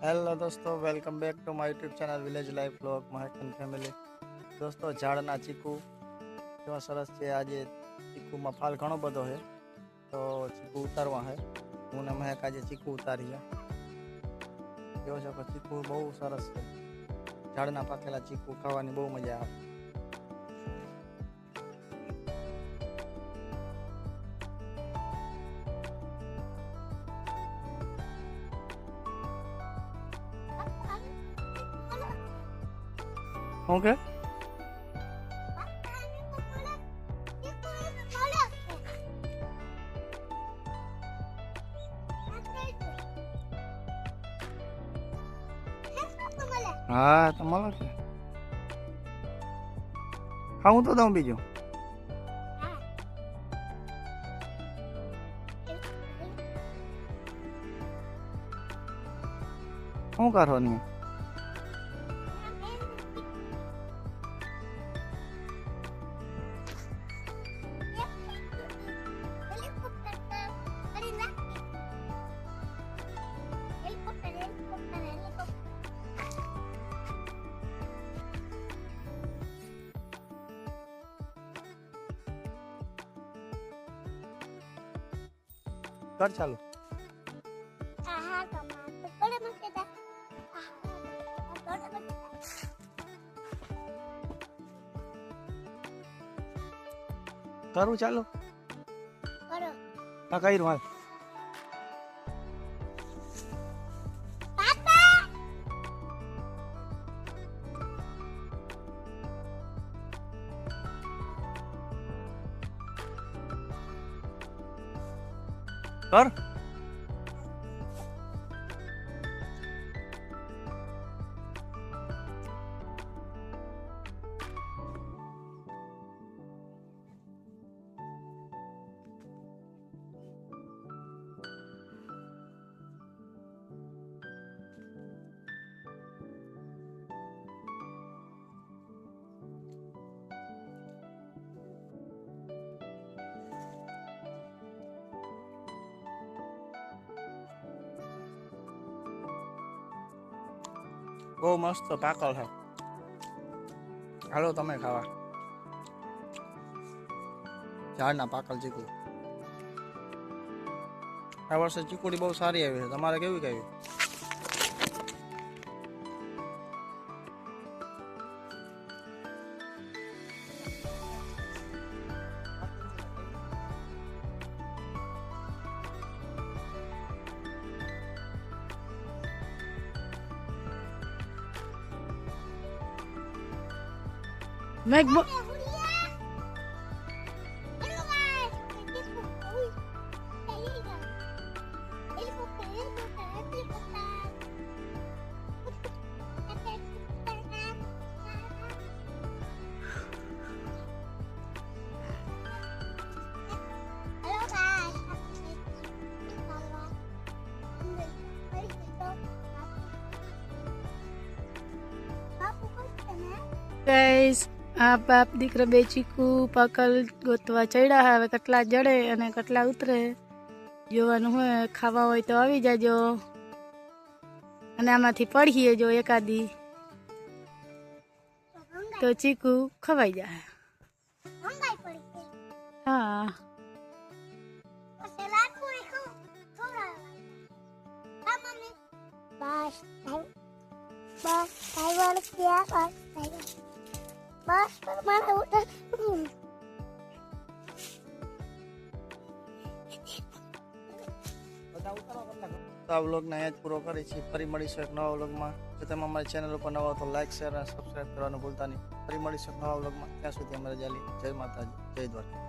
Hello દોસ્તો, welcome back to my YouTube channel village life blog મહેકન family. દોસ્તો, ઝાડના ચીકુ કેવા સરસ છે. આજે ચીકુમાં ફાલ ઘણો બધો છે, તો ચીકુ ઉતારવા છે. હું ને મહેક આજે ચીકુ ઉતારીએ. કેવો છે કે ચીકુ બહુ સરસ છે. ઝાડના પાકેલા ચીકુ ખાવાની બહુ મજા આવે. શું કે હા તો મળે છે. ખાવું તો દઉં બીજું. શું કરવાની? કર ચાલુ. કરું ચાલુ. હા કર્યું હાલ. કર. બહુ મસ્ત પાકલ છે. હાલો તમે ખાવા. ઝાડના પાકલ ચીકુ. આ વર્ષે ચીકુડી બહુ સારી આવી છે. તમારે કેવી કેવી? મેક ગાઈસ, આ બાપ દીકરા બે ચીકુ પાકલ ગોતવા ચડ્યા. હવે કેટલા જડે અને કેટલા ઉતરે જોવાનું હોય. ખાવા હોય તો આવી જાજો અને આમાંથી પડીએ જો એકાદી તો ચીકુ ખવાઈ જાય. હા આ વ્લોગને અહીંયા જ પૂરો કરી છે. ફરી મળીશું એક નવા વ્લોગમાં. જો તમે અમારી ચેનલ ઉપર નવા તો લાઈક, શેર અને સબસ્ક્રાઈબ કરવાનું ભૂલતા નહીં. ફરી મળીશું એક નવા વ્લોગમાં. ત્યાં સુધી અમારે જય માતાજી, જય દ્વારકા.